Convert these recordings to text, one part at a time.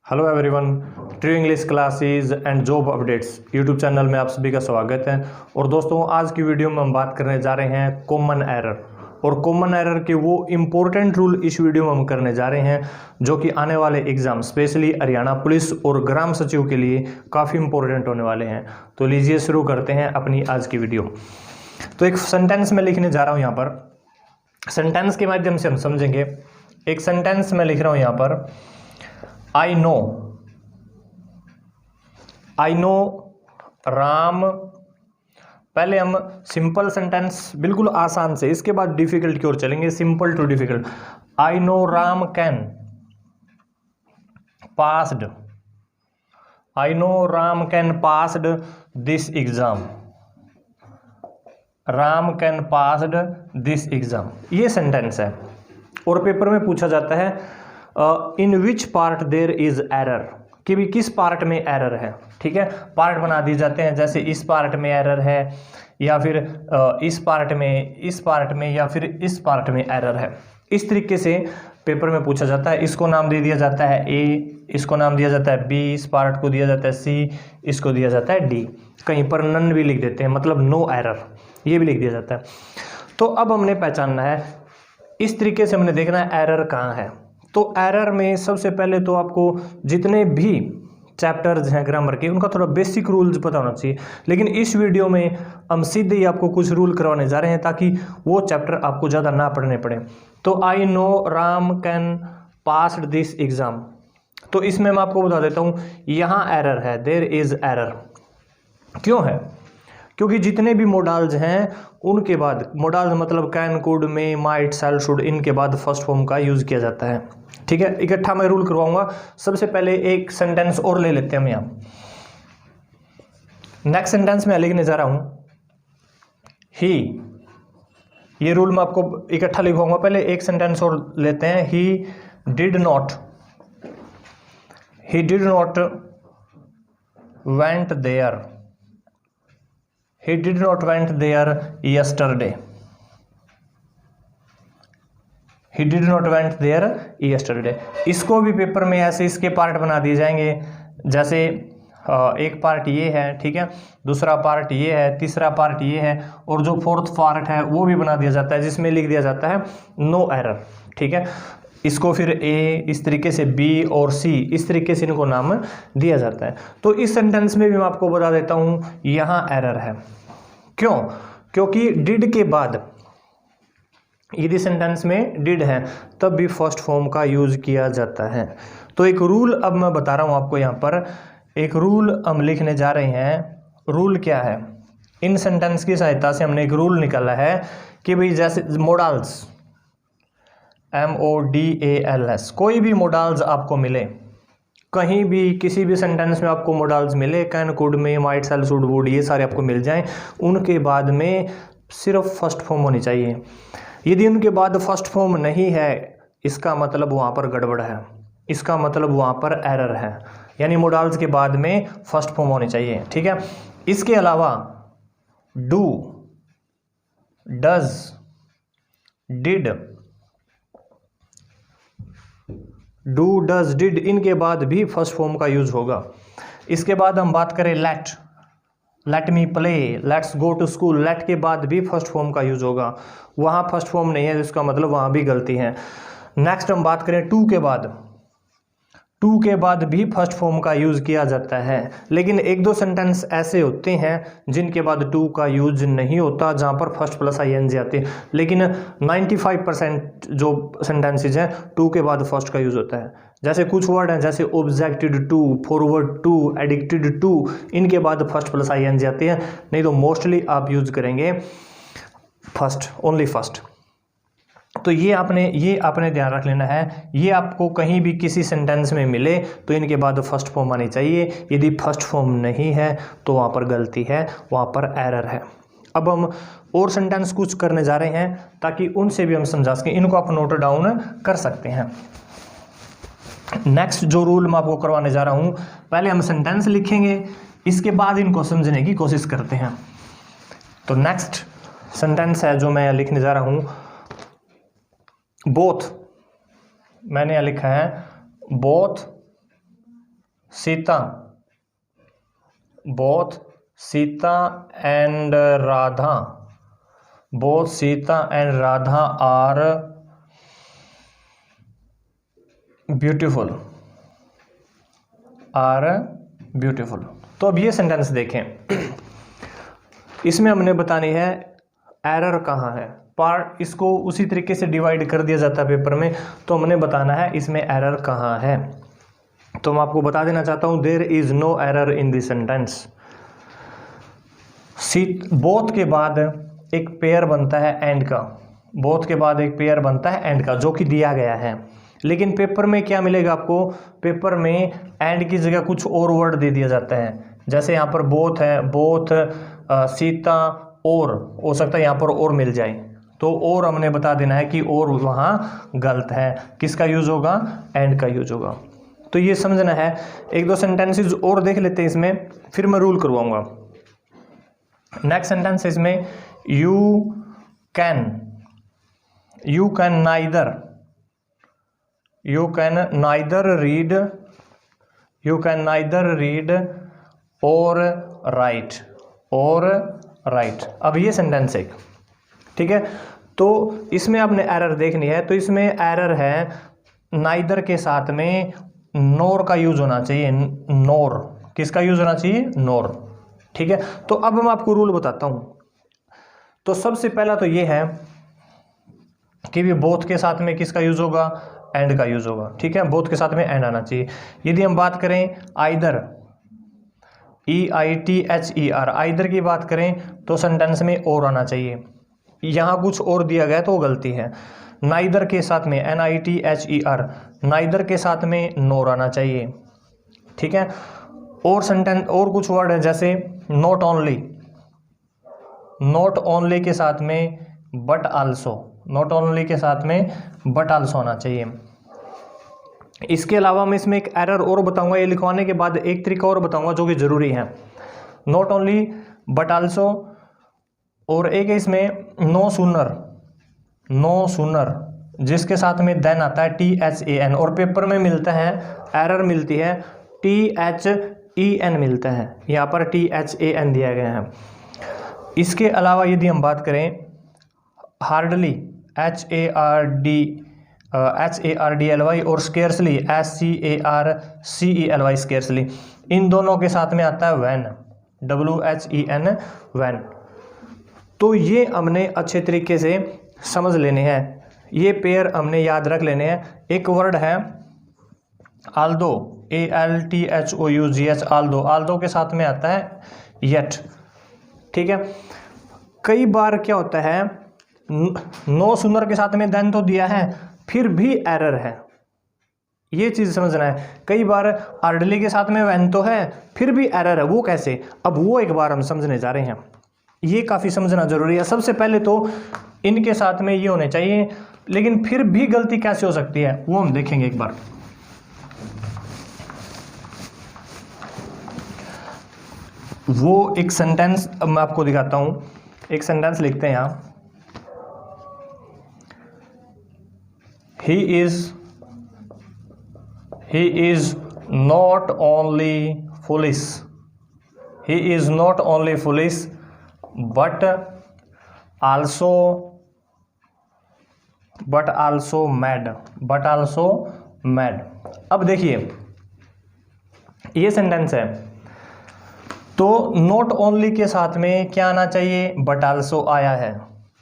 Hello everyone, true English classes and job updates YouTube channel में आप सभी का स्वागत है। और दोस्तों, आज की वीडियो में हम बात करने जा रहे हैं कॉमन एरर। और कॉमन एरर के वो इम्पोर्टेंट रूल इस वीडियो में हम करने जा रहे हैं जो कि आने वाले एग्जाम स्पेशली हरियाणा पुलिस और ग्राम सचिव के लिए काफ़ी इंपॉर्टेंट होने वाले हैं। तो लीजिए शुरू करते हैं अपनी आज की वीडियो। तो एक सेंटेंस में लिखने जा रहा हूँ यहाँ पर। सेंटेंस के माध्यम से हम समझेंगे। एक सेंटेंस में लिख रहा हूँ यहाँ पर, आई नो राम। पहले हम सिंपल सेंटेंस बिल्कुल आसान से, इसके बाद डिफिकल्ट की ओर चलेंगे, simple to difficult. I know Ram can passed. I know Ram can passed this exam. Ram can passed this exam, ये सेंटेंस है। और पेपर में पूछा जाता है in which part there is error, कि भी किस पार्ट में एरर है। ठीक है, पार्ट बना दिए जाते हैं, जैसे इस पार्ट में एरर है, या फिर इस पार्ट में, या फिर इस पार्ट में एरर है। इस तरीके से पेपर में पूछा जाता है। इसको नाम दे दिया जाता है ए, इसको नाम दिया जाता है बी, इस पार्ट को दिया जाता है सी, इसको दिया जाता है डी। कहीं पर नन भी लिख देते हैं, मतलब नो एरर, ये भी लिख दिया जाता है। तो अब हमने पहचानना है, इस तरीके से हमने देखना है एरर कहाँ है। तो एरर में सबसे पहले तो आपको जितने भी चैप्टर्स हैं ग्रामर के, उनका थोड़ा बेसिक रूल्स पता होना चाहिए। लेकिन इस वीडियो में हम सीधे ही आपको कुछ रूल करवाने जा रहे हैं ताकि वो चैप्टर आपको ज़्यादा ना पढ़ने पड़े। तो आई know Ram can passed this exam, तो इसमें मैं आपको बता देता हूँ, यहाँ एरर है, देयर इज एरर। क्यों है? क्योंकि जितने भी मोडाल्स हैं उनके बाद, मोडाल्स मतलब कैन, कुड, में, माइट, शैल, शुड, इनके बाद फर्स्ट फॉर्म का यूज किया जाता है। ठीक है, इकट्ठा मैं रूल करवाऊंगा। सबसे पहले एक सेंटेंस और ले लेते हैं हम यहाँ। नेक्स्ट सेंटेंस में लिखने जा रहा हूं ही। ये रूल मैं आपको इकट्ठा लिखवाऊंगा। पहले एक सेंटेंस और लेते हैं। He did not went there. He did not went there yesterday. He did not went there yesterday. इसको भी पेपर में ऐसे इसके पार्ट बना दिए जाएंगे, जैसे एक पार्ट ये है, ठीक है, दूसरा पार्ट ये है, तीसरा पार्ट ये है, और जो फोर्थ पार्ट है वो भी बना दिया जाता है, जिसमें लिख दिया जाता है नो एरर। ठीक है, इसको फिर ए, इस तरीके से बी और सी, इस तरीके से इनको नाम दिया जाता है। तो इस सेंटेंस में भी मैं आपको बता देता हूं, यहाँ एरर है। क्यों? क्योंकि डिड के बाद, यदि सेंटेंस में डिड है तब भी फर्स्ट फॉर्म का यूज किया जाता है। तो एक रूल अब मैं बता रहा हूं आपको, यहाँ पर एक रूल हम लिखने जा रहे हैं। रूल क्या है? इन सेंटेंस की सहायता से हमने एक रूल निकाला है कि भाई जैसे मोडाल्स, MODALS, कोई भी मोडाल्स आपको मिले, कहीं भी किसी भी सेंटेंस में आपको मोडाल्स मिले, कैन, कुड, में, माइट, शैल, शुड, वुड, ये सारे आपको मिल जाएं, उनके बाद में सिर्फ फर्स्ट फॉर्म होनी चाहिए। यदि उनके बाद फर्स्ट फॉर्म नहीं है, इसका मतलब वहाँ पर गड़बड़ है, इसका मतलब वहाँ पर एरर है। यानी मोडाल्स के बाद में फर्स्ट फॉर्म होनी चाहिए। ठीक है, इसके अलावा do, does, did, do, does, did, इनके बाद भी फर्स्ट फॉर्म का यूज होगा। इसके बाद हम बात करें let me play, let's go to school, let के बाद भी फर्स्ट फॉर्म का यूज होगा। वहाँ फर्स्ट फॉर्म नहीं है, इसका मतलब वहाँ भी गलती है। नेक्स्ट हम बात करें टू के बाद, टू के बाद भी फर्स्ट फॉर्म का यूज किया जाता है। लेकिन एक दो सेंटेंस ऐसे होते हैं जिनके बाद टू का यूज नहीं होता, जहाँ पर फर्स्ट प्लस ING आते हैं। लेकिन 95% जो सेंटेंसेज हैं टू के बाद फर्स्ट का यूज होता है। जैसे कुछ वर्ड हैं, जैसे objected to, forward to, addicted to, इनके बाद फर्स्ट प्लस ING आते हैं। नहीं तो मोस्टली आप यूज करेंगे फर्स्ट, ओनली फर्स्ट। तो ये आपने ध्यान रख लेना है। ये आपको कहीं भी किसी सेंटेंस में मिले तो इनके बाद फर्स्ट फॉर्म आनी चाहिए। यदि फर्स्ट फॉर्म नहीं है तो वहाँ पर गलती है, वहाँ पर एरर है। अब हम और सेंटेंस कुछ करने जा रहे हैं ताकि उनसे भी हम समझा सकें। इनको आप नोट डाउन कर सकते हैं। नेक्स्ट जो रूल मैं आपको करवाने जा रहा हूँ, पहले हम सेंटेंस लिखेंगे, इसके बाद इनको समझने की कोशिश करते हैं। तो नेक्स्ट सेंटेंस है जो मैं लिखने जा रहा हूँ, बोथ। मैंने यहाँ लिखा है both Sita, both Sita and Radha, both Sita and Radha are beautiful, are beautiful. तो अब ये सेंटेंस देखें, इसमें हमने बतानी है एरर कहाँ है। पार्ट इसको उसी तरीके से डिवाइड कर दिया जाता है पेपर में, तो हमने बताना है इसमें एरर कहाँ है। तो मैं आपको बता देना चाहता हूँ there is no error in this sentence. Both के बाद एक पेयर बनता है एंड का, बोथ के बाद एक पेयर बनता है एंड का, जो कि दिया गया है। लेकिन पेपर में क्या मिलेगा आपको, पेपर में एंड की जगह कुछ और वर्ड दे दिया जाता है। जैसे यहाँ पर बोथ है, बोथ सीता और, हो सकता है यहाँ पर और मिल जाए, तो और हमने बता देना है कि और वहाँ गलत है। किसका यूज होगा, एंड का यूज होगा। तो ये समझना है। एक दो सेंटेंसेस और देख लेते हैं इसमें, फिर मैं रूल करवाऊंगा। नेक्स्ट सेंटेंस इसमें you can neither, you can neither read और राइट। अब ये सेंटेंस है, ठीक है। तो इसमें आपने एरर देखनी है, तो इसमें एरर है नाइदर के साथ में नोर का यूज होना चाहिए। नोर, किसका यूज होना चाहिए, नोर, ठीक है। तो अब मैं आपको रूल बताता हूं। तो सबसे पहला तो ये है कि भी बोथ के साथ में किसका यूज होगा, एंड का यूज होगा, ठीक है। बोथ के साथ में एंड आना चाहिए। यदि हम बात करें आइदर, EITHER, आइदर की बात करें तो सेंटेंस में और आना चाहिए। यहाँ कुछ और दिया गया तो वो गलती है। नाइदर के साथ में NITHER, नाइदर के साथ में नोर आना चाहिए, ठीक है। और सेंटेंस और कुछ वर्ड है जैसे नॉट ओनली, नॉट ओनली के साथ में बट आल्सो, नॉट ओनली के साथ में बट आल्सो आना चाहिए। इसके अलावा मैं इसमें एक एरर और बताऊंगा, ये लिखवाने के बाद एक तरीका और बताऊंगा जो कि जरूरी है। नॉट ओनली बट आल्सो, और एक है इसमें नो सूनर जिसके साथ में देन आता है THAN, और पेपर में मिलता है एरर मिलती है THEN मिलता है, यहाँ पर THAN दिया गया है। इसके अलावा यदि हम बात करें हार्डली, HARDLY, और स्केर्सली, SCARCELY, स्केर्सली, इन दोनों के साथ में आता है व्हेन, WHEN, व्हेन। तो ये हमने अच्छे तरीके से समझ लेने हैं, ये पेयर हमने याद रख लेने हैं। एक वर्ड है आल्दो, ALTHOUGH, आल्दो के साथ में आता है येट, ठीक है। कई बार क्या होता है, नो सूनर के साथ में देन तो दिया है, फिर भी एरर है, ये चीज समझना है। कई बार हार्डली के साथ में व्हेन तो है, फिर भी एरर है, वो कैसे, अब वो एक बार हम समझने जा रहे हैं। ये काफी समझना जरूरी है। सबसे पहले तो इनके साथ में ये होने चाहिए, लेकिन फिर भी गलती कैसे हो सकती है वो हम देखेंगे एक बार। वो एक सेंटेंस मैं आपको दिखाता हूं, एक सेंटेंस लिखते हैं यहां, he is not only foolish but also mad. अब देखिए ये सेंटेंस है, तो नॉट ओनली के साथ में क्या आना चाहिए, बट आल्सो आया है,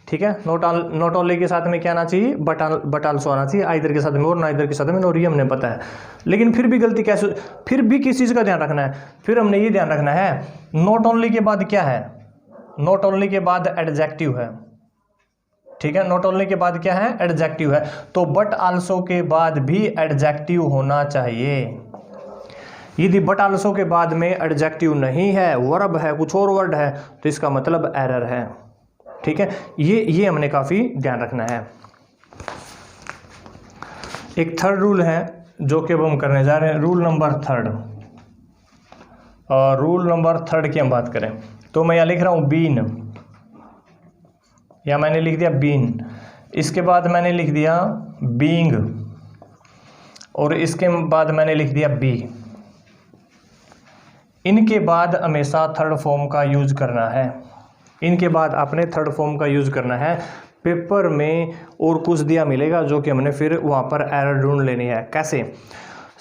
ठीक है। नॉट ओनली के साथ में क्या आना चाहिए, बट आल्सो आना चाहिए। आइदर के साथ में और नाइदर के साथ में और, ये हमने पता है। लेकिन फिर भी गलती कैसे, फिर भी किस चीज़ का ध्यान रखना है, फिर हमने ये ध्यान रखना है नॉट ओनली के बाद क्या है, नॉट ओनली के बाद एडजेक्टिव है, ठीक है। नॉट ओनली के बाद क्या है, एडजेक्टिव है, तो बट आल्सो के बाद भी एडजेक्टिव होना चाहिए। यदि बट आल्सो के बाद में एडजेक्टिव नहीं है, वर्ब है, कुछ और वर्ड है, तो इसका मतलब एरर है, ठीक है। ये हमने काफी ध्यान रखना है। एक थर्ड रूल है जो कि अब हम करने जा रहे हैं, रूल नंबर थर्ड। और रूल नंबर थर्ड की हम बात करें तो मैं यहाँ लिख रहा हूँ बीन, या मैंने लिख दिया बीन, इसके बाद मैंने लिख दिया बीइंग, और इसके बाद मैंने लिख दिया बी। इनके बाद हमेशा थर्ड फॉर्म का यूज करना है। इनके बाद आपने थर्ड फॉर्म का यूज करना है। पेपर में और कुछ दिया मिलेगा जो कि हमने फिर वहाँ पर एरर ढूंढ लेनी है। कैसे?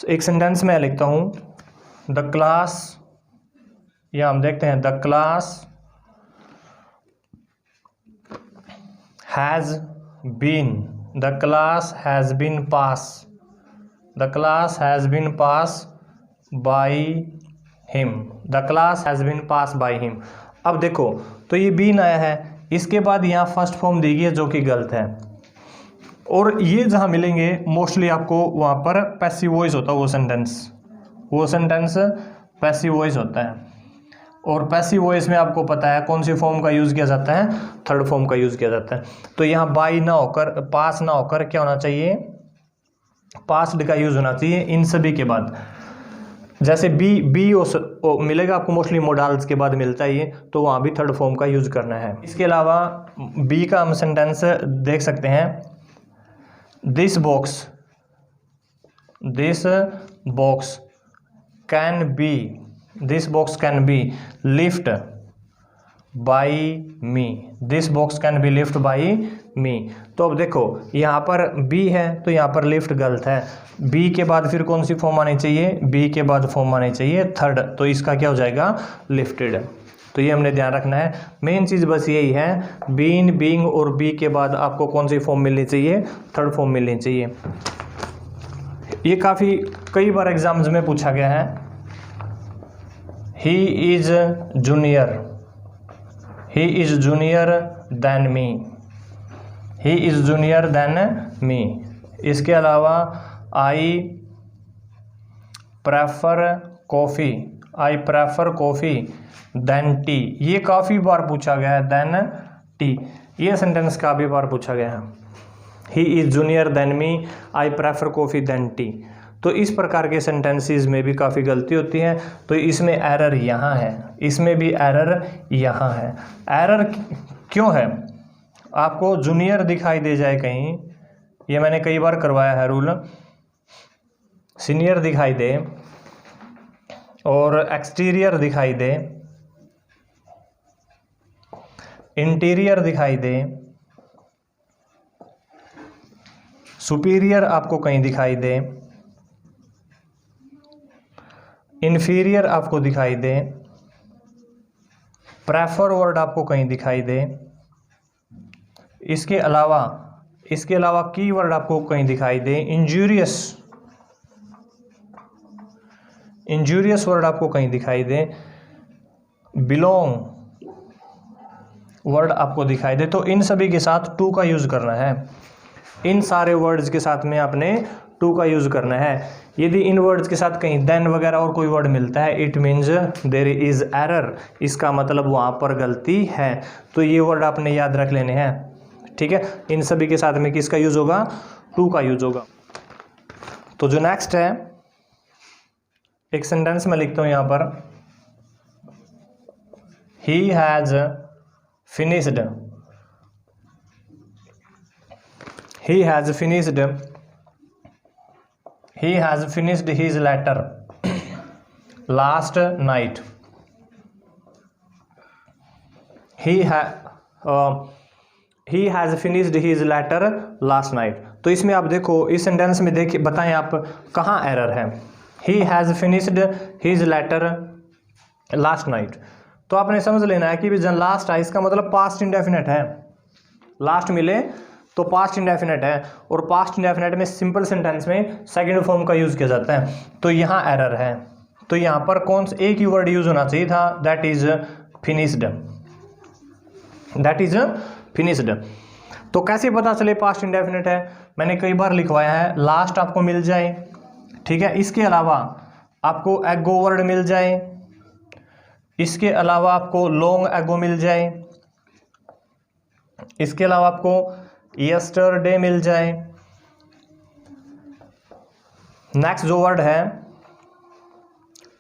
एक सेंटेंस में लिखता हूँ द क्लास, या हम देखते हैं the class has been, the class has been pass, the class has been pass by him, the class has been pass by him. अब देखो तो ये बीन आया है, इसके बाद यहाँ फर्स्ट फॉर्म दी गई है जो कि गलत है, और ये जहाँ मिलेंगे मोस्टली आपको वहाँ पर पैसिव वॉइस होता है, वो सेंटेंस पैसिव वॉइस होता है। और पैसिव वॉइस में आपको पता है कौन सी फॉर्म का यूज़ किया जाता है? थर्ड फॉर्म का यूज़ किया जाता है। तो यहाँ बाई ना होकर, पास ना होकर क्या होना चाहिए? पास्ट का यूज़ होना चाहिए इन सभी के बाद। जैसे बी मिलेगा आपको मोस्टली मोडाल्स के बाद मिलता है ये, तो वहाँ भी थर्ड फॉर्म का यूज़ करना है। इसके अलावा बी का हम सेंटेंस देख सकते हैं, this box can be lift by me, this box can be lift by me. तो अब देखो यहाँ पर बी है तो यहाँ पर लिफ्ट गलत है, बी के बाद फिर कौन सी फॉर्म आनी चाहिए? बी के बाद फॉर्म आनी चाहिए थर्ड, तो इसका क्या हो जाएगा? लिफ्टेड। तो ये हमने ध्यान रखना है। मेन चीज़ बस यही है, बीन, बीइंग और बी के बाद आपको कौन सी फॉर्म मिलनी चाहिए? थर्ड फॉर्म मिलनी चाहिए। ये काफ़ी कई बार एग्जाम्स में पूछा गया है। He is junior than me, he is junior than me. इसके अलावा I prefer coffee than tea, ये काफ़ी बार पूछा गया है। देन टी, ये सेंटेंस काफ़ी बार पूछा गया है। He is junior than me, I prefer coffee than tea. तो इस प्रकार के सेंटेंसेस में भी काफ़ी गलती होती है, तो इसमें एरर यहाँ है, इसमें भी एरर यहाँ है। एरर क्यों है? आपको जूनियर दिखाई दे जाए कहीं, ये मैंने कई बार करवाया है रूल, सीनियर दिखाई दे और एक्सटीरियर दिखाई दे, इंटीरियर दिखाई दे, सुपीरियर आपको कहीं दिखाई दे, इन्फीरियर आपको दिखाई दे, प्रेफर वर्ड आपको कहीं दिखाई दे, इसके अलावा की वर्ड आपको कहीं दिखाई दे, इंजूरियस वर्ड आपको कहीं दिखाई दे, बिलोंग वर्ड आपको दिखाई दे, तो इन सभी के साथ टू का यूज़ करना है। इन सारे वर्ड्स के साथ में आपने टू का यूज़ करना है। यदि इन वर्ड्स के साथ कहीं देन वगैरह और कोई वर्ड मिलता है, it means there is error, इसका मतलब वहाँ पर गलती है। तो ये वर्ड आपने याद रख लेने हैं, ठीक है। इन सभी के साथ में किसका यूज़ होगा? टू का यूज़ होगा। तो जो नेक्स्ट है, एक सेंटेंस में लिखता हूँ यहाँ पर, he has finished, he has finished his letter last night, he has finished his letter last night। तो इसमें आप देखो, इस सेंटेंस में देखिए, बताएं आप कहाँ एरर है? he has finished his letter last night, तो आपने समझ लेना है कि भी जन लास्ट है, इसका मतलब पास्ट इंडेफिनेट है। लास्ट मिले तो पास्ट इंडेफिनेट है, और पास्ट इंडेफिनेट में सिंपल सेंटेंस में सेकंड फॉर्म का यूज़ किया जाता है। तो यहाँ एरर है, तो यहाँ पर कौन सा एक ही वर्ड यूज़ होना चाहिए था, दैट इज़ फिनिश्ड। तो कैसे पता चले पास्ट इंडेफिनेट है? मैंने कई बार लिखवाया है, लास्ट आपको मिल जाए, ठीक है, इसके अलावा आपको एगो वर्ड मिल जाए, इसके अलावा आपको लॉन्ग एगो मिल जाए, इसके अलावा आपको यस्टरडे मिल जाए। नेक्स्ट जो वर्ड है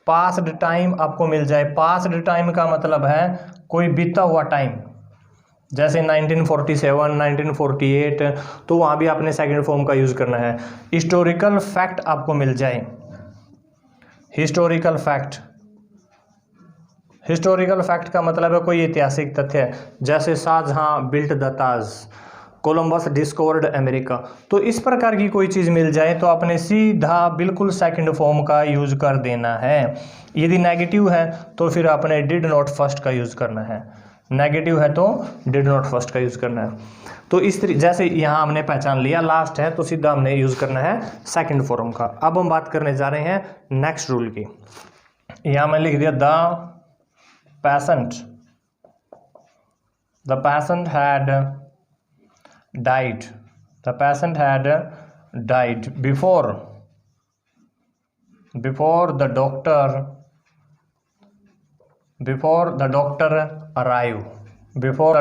पास्ट टाइम आपको मिल जाए। पास्ट टाइम का मतलब है कोई बीता हुआ टाइम, जैसे 1947, 1948, तो वहाँ भी आपने सेकंड फॉर्म का यूज़ करना है। हिस्टोरिकल फैक्ट आपको मिल जाए, हिस्टोरिकल फैक्ट, हिस्टोरिकल फैक्ट का मतलब है कोई ऐतिहासिक तथ्य, जैसे Shahjahan built the Taj, Columbus discovered America. तो इस प्रकार की कोई चीज़ मिल जाए तो आपने सीधा बिल्कुल सेकंड फॉर्म का यूज कर देना है। यदि नेगेटिव है तो फिर आपने डिड नॉट फर्स्ट का यूज करना है, नेगेटिव है तो डिड नॉट फर्स्ट का यूज करना है। तो इस जैसे यहाँ हमने पहचान लिया लास्ट है तो सीधा हमने यूज करना है सेकंड फॉर्म का। अब हम बात करने जा रहे हैं नेक्स्ट रूल की। यहाँ मैं लिख दिया the patient had died before the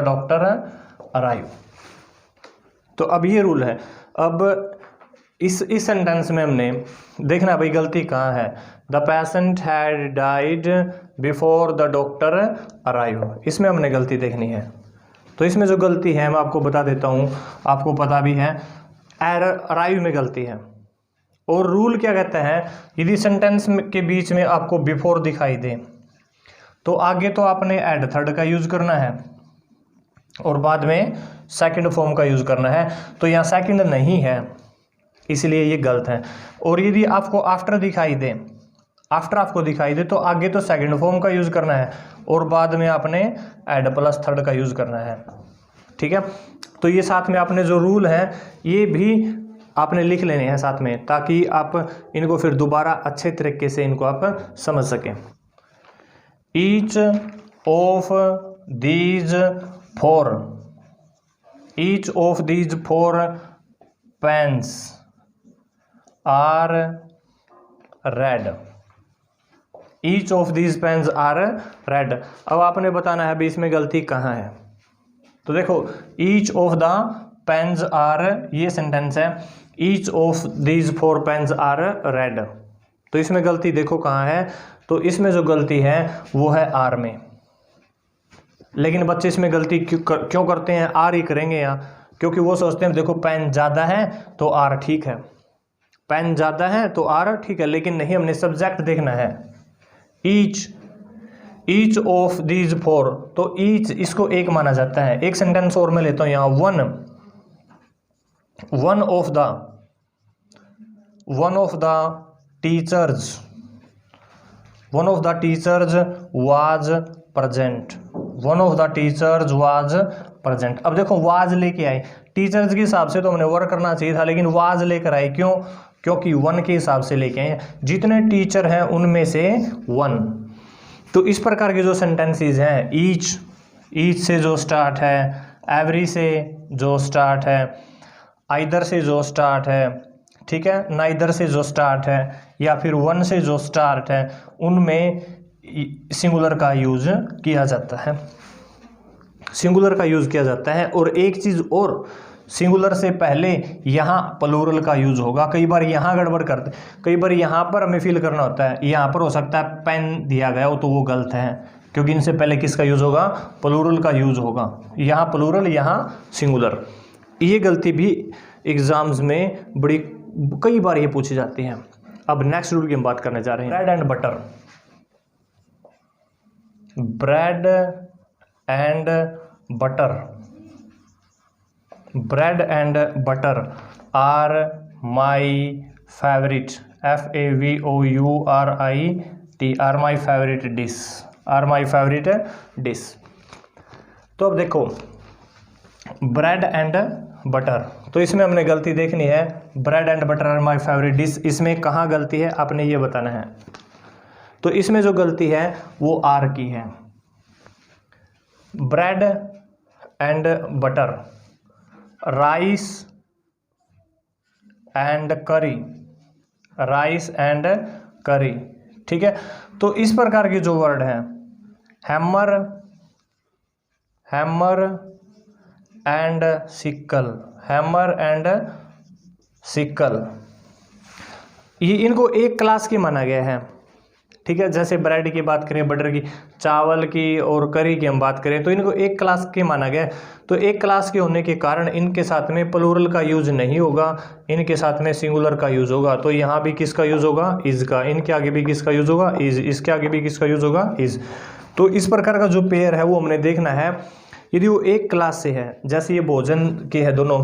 doctor arrive। तो अब ये रूल है। अब इस सेंटेंस में हमने देखना भाई गलती कहाँ है। The patient had died before the doctor arrive, इसमें हमने गलती देखनी है। तो इसमें जो गलती है मैं आपको बता देता हूँ, आपको पता भी है, एरर अराइव में गलती है। और रूल क्या कहता है, यदि सेंटेंस के बीच में आपको बिफोर दिखाई दे तो आगे तो आपने एड थर्ड का यूज करना है और बाद में सेकंड फॉर्म का यूज करना है। तो यहाँ सेकंड नहीं है इसलिए ये गलत है। और यदि आपको आफ्टर आपको दिखाई दे तो आगे तो सेकंड फॉर्म का यूज करना है और बाद में आपने एड प्लस थर्ड का यूज करना है। ठीक है, तो ये साथ में आपने जो रूल है ये भी आपने लिख लेने हैं साथ में, ताकि आप इनको फिर दोबारा अच्छे तरीके से इनको आप समझ सकें। Each of these four pens are red. Each of these pens are red. अब आपने बताना है भी इसमें गलती कहाँ है। तो देखो each of the pens are, ये सेंटेंस है, each of these four pens are red. तो इसमें गलती देखो कहाँ है। तो इसमें जो गलती है वो है आर में। लेकिन बच्चे इसमें गलती क्यों करते हैं, आर ही करेंगे यहाँ, क्योंकि वो सोचते हैं देखो पेन ज़्यादा है तो आर ठीक है, पेन ज़्यादा है तो आर ठीक है। लेकिन नहीं, हमने सब्जेक्ट देखना है। ईच ऑफ दीज फोर, तो ईच इसको एक माना जाता है। एक सेंटेंस और मैं लेता हूं यहाँ, one of the teachers was present. अब देखो वाज लेके आए, टीचर्स के हिसाब से तो हमने वर्क करना चाहिए था, लेकिन वाज लेकर आए क्यों, क्योंकि वन के हिसाब से लेके आए, जितने टीचर हैं उनमें से वन। तो इस प्रकार के जो सेंटेंसेस हैं, ईच से जो स्टार्ट है, एवरी से जो स्टार्ट है, आइदर से जो स्टार्ट है, ठीक है, नाइदर से जो स्टार्ट है, या फिर वन से जो स्टार्ट है, उनमें सिंगुलर का यूज किया जाता है, और एक चीज़ और, सिंगुलर से पहले यहाँ प्लूरल का यूज होगा। कई बार यहाँ गड़बड़ करते, कई बार यहाँ पर हमें फील करना होता है, यहाँ पर हो सकता है पेन दिया गया हो तो वो गलत है, क्योंकि इनसे पहले किसका यूज होगा, प्लूरल का यूज होगा। यहाँ प्लूरल, यहाँ सिंगुलर। ये गलती भी एग्जाम्स में बड़ी कई बार ये पूछी जाती है। अब नेक्स्ट रूल की हम बात करने जा रहे हैं, bread and butter are my favourite, FAVOURIT, are my favourite dish. तो अब देखो ब्रेड एंड बटर, तो इसमें हमने गलती देखनी है, bread and butter are my favourite dish, इसमें कहाँ गलती है आपने ये बताना है। तो इसमें जो गलती है वो आर की है। Bread and butter, rice and करी, ठीक है। तो इस प्रकार के जो वर्ड हैं, हैमर एंड सिकल, ये इनको एक क्लास के माना गया है, ठीक है। जैसे ब्रेड की बात करें, बटर की, चावल की और करी की हम बात करें, तो इनको एक क्लास के माना गया। तो एक क्लास के होने के कारण इनके साथ में प्लूरल का यूज नहीं होगा, इनके साथ में सिंगुलर का यूज होगा। तो यहाँ भी किसका यूज होगा, इज का। इनके आगे भी किसका यूज होगा, इज। इसके आगे भी किसका यूज होगा, इज। तो इस प्रकार का जो पेयर है वो हमने देखना है। यदि वो एक क्लास से है, जैसे ये भोजन के है दोनों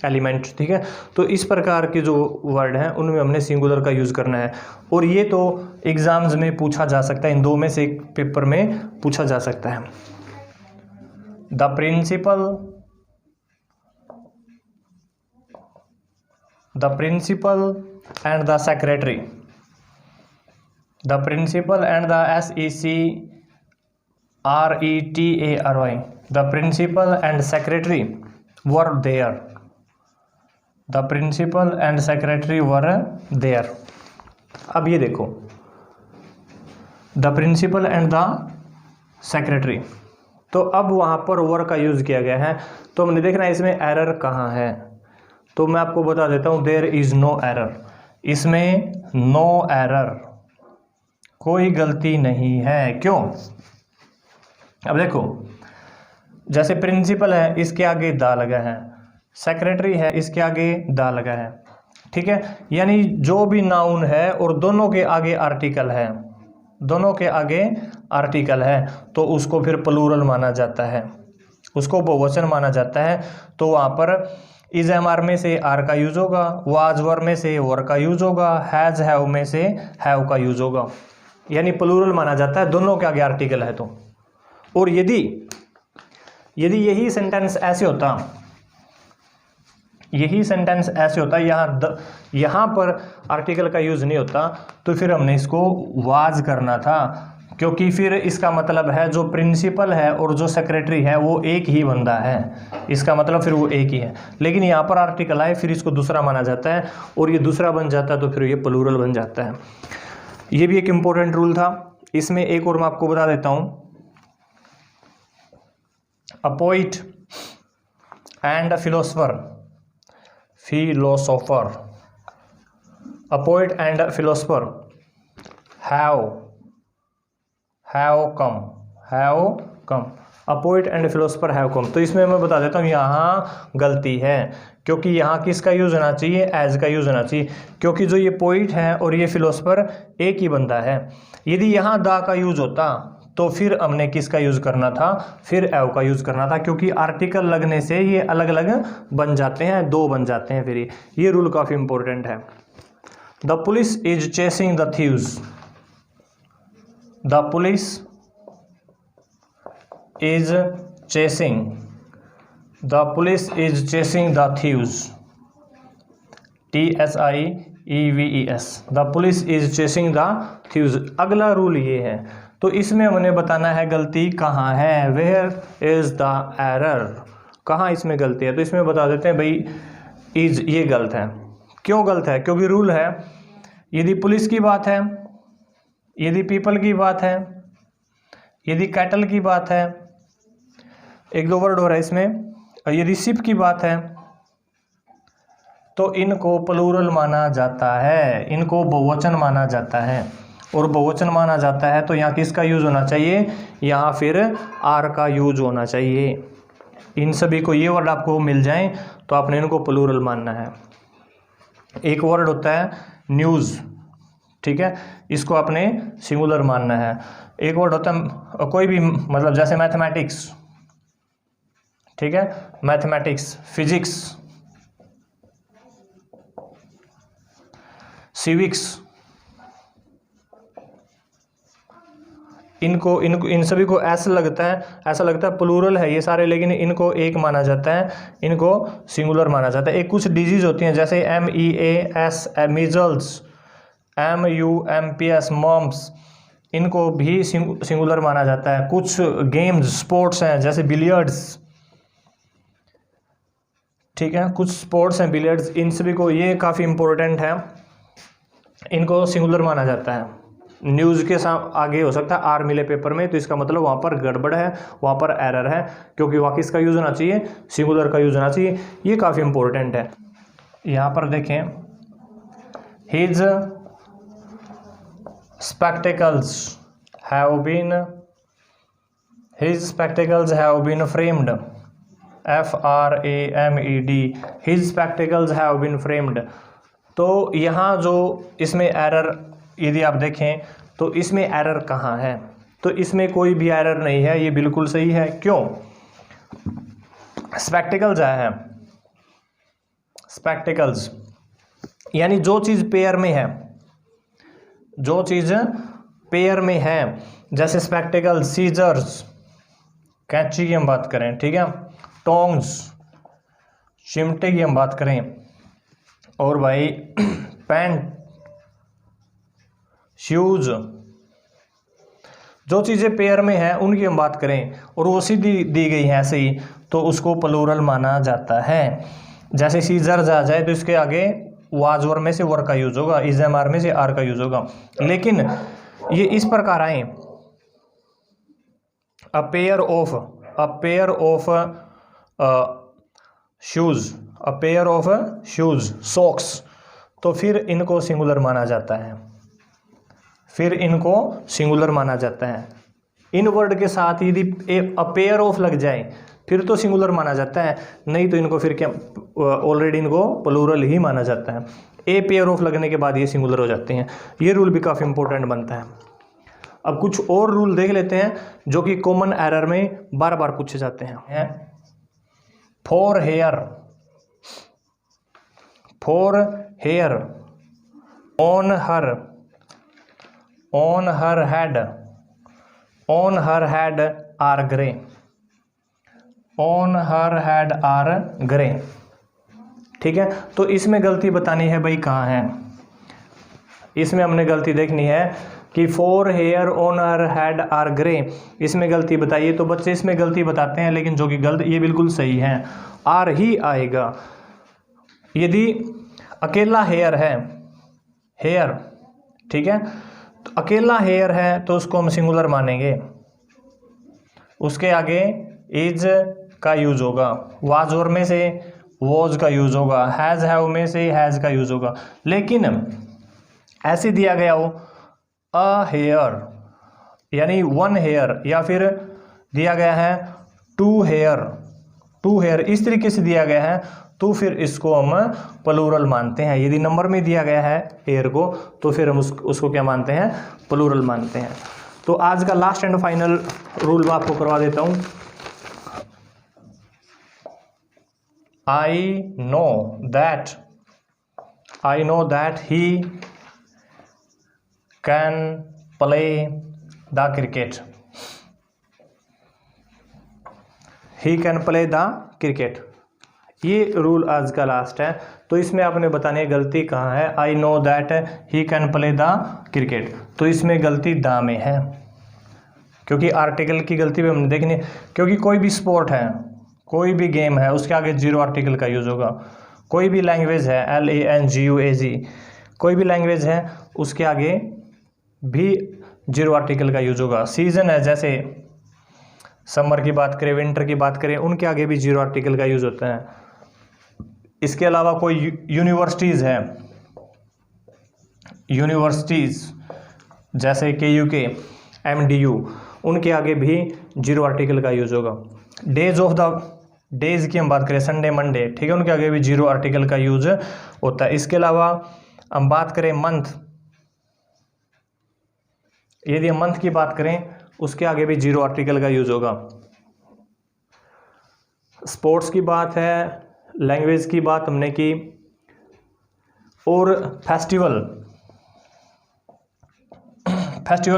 एलिमेंट, ठीक है, तो इस प्रकार के जो वर्ड हैं उनमें हमने सिंगुलर का यूज़ करना है। और ये तो एग्जाम्स में पूछा जा सकता है, इन दो में से एक पेपर में पूछा जा सकता है। The principal and the secretary, the principal and the SECRETARY, the principal and secretary were there, the principal and secretary were there. अब ये देखो, the principal and the secretary, तो अब वहाँ पर वर का यूज़ किया गया है, तो हमने देखना है इसमें एरर कहाँ है। तो मैं आपको बता देता हूँ, देयर इज़ नो एरर, इसमें नो एरर, कोई गलती नहीं है। क्यों? अब देखो, जैसे प्रिंसिपल है इसके आगे दा लगा है, सेक्रेटरी है इसके आगे दा लगा है, ठीक है, यानी जो भी नाउन है और दोनों के आगे आर्टिकल है, दोनों के आगे आर्टिकल है, तो उसको फिर प्लूरल माना जाता है, उसको बहुवचन माना जाता है। तो वहाँ पर इज एम आर में से आर का यूज होगा, वाज वर में से वर का यूज होगा, हैज हैव में से हैव का यूज होगा, यानी प्लूरल माना जाता है, दोनों के आगे आर्टिकल है तो। और यदि यही सेंटेंस ऐसे होता, यही सेंटेंस ऐसे होता, यहाँ पर आर्टिकल का यूज़ नहीं होता, तो फिर हमने इसको वाज करना था, क्योंकि फिर इसका मतलब है जो प्रिंसिपल है और जो सेक्रेटरी है वो एक ही बंदा है, इसका मतलब फिर वो एक ही है। लेकिन यहाँ पर आर्टिकल आए फिर इसको दूसरा माना जाता है, और ये दूसरा बन जाता है तो फिर ये प्लूरल बन जाता है। ये भी एक इम्पोर्टेंट रूल था। इसमें एक और मैं आपको बता देता हूँ, अ poet and a philosopher, a poet and a philosopher have come, a poet and a philosopher have come। तो इसमें मैं बता देता हूँ यहाँ गलती है, क्योंकि यहाँ किसका यूज़ होना चाहिए, एज का यूज़ होना चाहिए, क्योंकि जो ये पोइट है और ये फिलोसोफर एक ही बंदा है। यदि यहाँ दा का यूज़ होता तो फिर हमने किसका यूज़ करना था, फिर एव का यूज़ करना था, क्योंकि आर्टिकल लगने से ये अलग अलग बन जाते हैं, दो बन जाते हैं। फिर ये रूल काफ़ी इंपॉर्टेंट है। The police is chasing the thieves, the police is chasing, the police is chasing the thieves, THIEVES, the police is chasing the thieves. अगला रूल ये है, तो इसमें हमने बताना है गलती कहाँ है, वेयर इज द एरर, कहाँ इसमें गलती है। तो इसमें बता देते हैं भाई इज ये गलत है। क्यों गलत है? क्योंकि रूल है, यदि पुलिस की बात है, यदि पीपल की बात है, यदि कैटल की बात है, एक दो वर्ड हो रहा है इसमें, और यदि शिप की बात है, तो इनको प्लूरल माना जाता है, इनको बहुवचन माना जाता है। और बहुवचन माना जाता है तो यहाँ किसका यूज़ होना चाहिए, यहाँ फिर आर का यूज होना चाहिए। इन सभी को ये वर्ड आपको मिल जाएं तो आपने इनको प्लूरल मानना है। एक वर्ड होता है न्यूज़, ठीक है, इसको आपने सिंगुलर मानना है। एक वर्ड होता है कोई भी, मतलब जैसे मैथमेटिक्स, ठीक है, मैथमेटिक्स, फिजिक्स, सिविक्स, इन सभी को ऐसा लगता है प्लूरल है ये सारे, लेकिन इनको एक माना जाता है, इनको सिंगुलर माना जाता है। एक कुछ डिजीज होती हैं जैसे MEAS मीजल्स, MUMPS मॉम्स, इनको भी सिंगुलर माना जाता है। कुछ गेम्स स्पोर्ट्स हैं जैसे बिलियर्ड्स, ठीक है, कुछ स्पोर्ट्स हैं बिलियर्ड्स, इन सभी को, ये काफ़ी इंपॉर्टेंट है, इनको सिंगुलर माना जाता है। न्यूज़ के साथ आगे हो सकता है आर मिले पेपर में, तो इसका मतलब वहाँ पर गड़बड़ है, वहाँ पर एरर है, क्योंकि वहाँ किसका यूज़ होना चाहिए, सिंगुलर का यूज़ होना चाहिए। ये काफ़ी इंपॉर्टेंट है। यहाँ पर देखें, his spectacles have been framed, FRAMED, his spectacles have been framed. तो यहाँ जो इसमें एरर, यदि आप देखें तो इसमें एरर कहाँ है, तो इसमें कोई भी एरर नहीं है, ये बिल्कुल सही है। क्यों? स्पेक्टिकल्स है, स्पेक्टिकल्स यानी जो चीज़ पेयर में है, जो चीज़ पेयर में है, जैसे स्पेक्टिकल्स, सीजर्स, कैंची की हम बात करें, ठीक है, टोंग्स, चिमटे की हम बात करें, और भाई पैंट, शूज, जो चीज़ें पेयर में हैं उनकी हम बात करें और वो सीधी दी गई हैं ऐसे ही, तो उसको प्लूरल माना जाता है। जैसे सीजर्स आ जाए तो इसके आगे वाज वर में से वर का यूज होगा, इज एम आर में से आर का यूज होगा। लेकिन ये इस प्रकार आए, a pair of shoes, a pair of shoes, socks, तो फिर इनको सिंगुलर माना जाता है, फिर इनको सिंगुलर माना जाता है। इन वर्ड के साथ यदि अ पेयर ऑफ लग जाए फिर तो सिंगुलर माना जाता है, नहीं तो इनको फिर क्या ऑलरेडी इनको प्लूरल ही माना जाता है। ए पेयर ऑफ लगने के बाद ये सिंगुलर हो जाते हैं। ये रूल भी काफ़ी इंपॉर्टेंट बनता है। अब कुछ और रूल देख लेते हैं जो कि कॉमन एरर में बार बार पूछे जाते हैं। Four hair, four hair, on her, on her head, on her head are grey, on her head are grey, ठीक है। तो इसमें गलती बतानी है भाई कहाँ है, इसमें हमने गलती देखनी है कि four hair on her head are grey, इसमें गलती बताइए। तो बच्चे इसमें गलती बताते हैं लेकिन जो कि गलत, ये बिल्कुल सही है, आर ही आएगा। यदि अकेला हेयर है, हेयर, ठीक है, तो अकेला हेयर है तो उसको हम सिंगुलर मानेंगे, उसके आगे इज का यूज होगा, वाज और में से वॉज का यूज होगा, हैज हैव में से हैज का यूज होगा। लेकिन ऐसे दिया गया हो अ हेयर यानी वन हेयर, या फिर दिया गया है टू हेयर, टू हेयर, इस तरीके से दिया गया है तो फिर इसको हम प्लूरल मानते हैं। यदि नंबर में दिया गया है हेयर को तो फिर हम उसको क्या मानते हैं, प्लूरल मानते हैं। तो आज का लास्ट एंड फाइनल रूल मैं आपको करवा देता हूं। I know that he can play the cricket. He can play the cricket. ये रूल आज का लास्ट है। तो इसमें आपने बताने है गलती कहाँ है। I know that he can play the cricket, तो इसमें गलती दा में है, क्योंकि आर्टिकल की गलती भी हमने देखनी, क्योंकि कोई भी स्पोर्ट है, कोई भी गेम है, उसके आगे जीरो आर्टिकल का यूज होगा। कोई भी लैंग्वेज है, LANGUAG, कोई भी लैंग्वेज है उसके आगे भी जीरो आर्टिकल का यूज होगा। सीजन है, जैसे समर की बात करें, विंटर की बात करें, उनके आगे भी जीरो आर्टिकल का यूज होता है। इसके अलावा कोई यूनिवर्सिटीज़ है, यूनिवर्सिटीज़ जैसे KUK, MDU, उनके आगे भी जीरो आर्टिकल का यूज होगा। डेज ऑफ द डेज की हम बात करें, संडे, मंडे, ठीक है, उनके आगे भी जीरो आर्टिकल का यूज होता है। इसके अलावा हम बात करें मंथ, यदि हम मंथ की बात करें उसके आगे भी जीरो आर्टिकल का यूज होगा। स्पोर्ट्स की बात है, लैंग्वेज की बात हमने की, और फेस्टिवल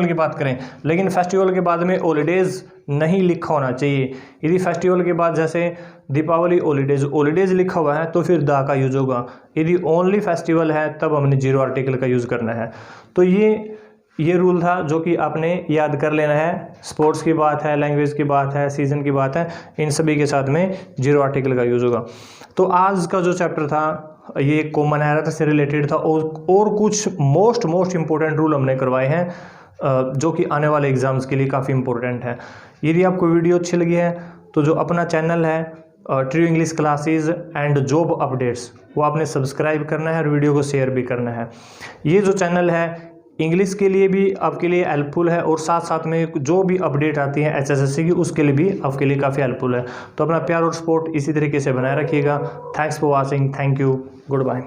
की बात करें, लेकिन फेस्टिवल के बाद में हॉलीडेज नहीं लिखा होना चाहिए। यदि फेस्टिवल के बाद जैसे दीपावली हॉलीडेज लिखा हुआ है तो फिर दा का यूज होगा। यदि ओनली फेस्टिवल है तब हमने जीरो आर्टिकल का यूज़ करना है। तो ये रूल था जो कि आपने याद कर लेना है। स्पोर्ट्स की बात है, लैंग्वेज की बात है, सीजन की बात है, इन सभी के साथ में जीरो आर्टिकल का यूज़ होगा। तो आज का जो चैप्टर था ये कॉमन एरर से रिलेटेड था, और कुछ मोस्ट इंपॉर्टेंट रूल हमने करवाए हैं जो कि आने वाले एग्जाम्स के लिए काफ़ी इंपॉर्टेंट है। यदि आपको वीडियो अच्छी लगी है तो जो अपना चैनल है true English classes and job updates, वो आपने सब्सक्राइब करना है और वीडियो को शेयर भी करना है। ये जो चैनल है इंग्लिश के लिए भी आपके लिए हेल्पफुल है, और साथ साथ में जो भी अपडेट आती है HSSC की उसके लिए भी आपके लिए काफ़ी हेल्पफुल है। तो अपना प्यार और सपोर्ट इसी तरीके से बनाए रखिएगा। Thanks for watching, thank you, good bye.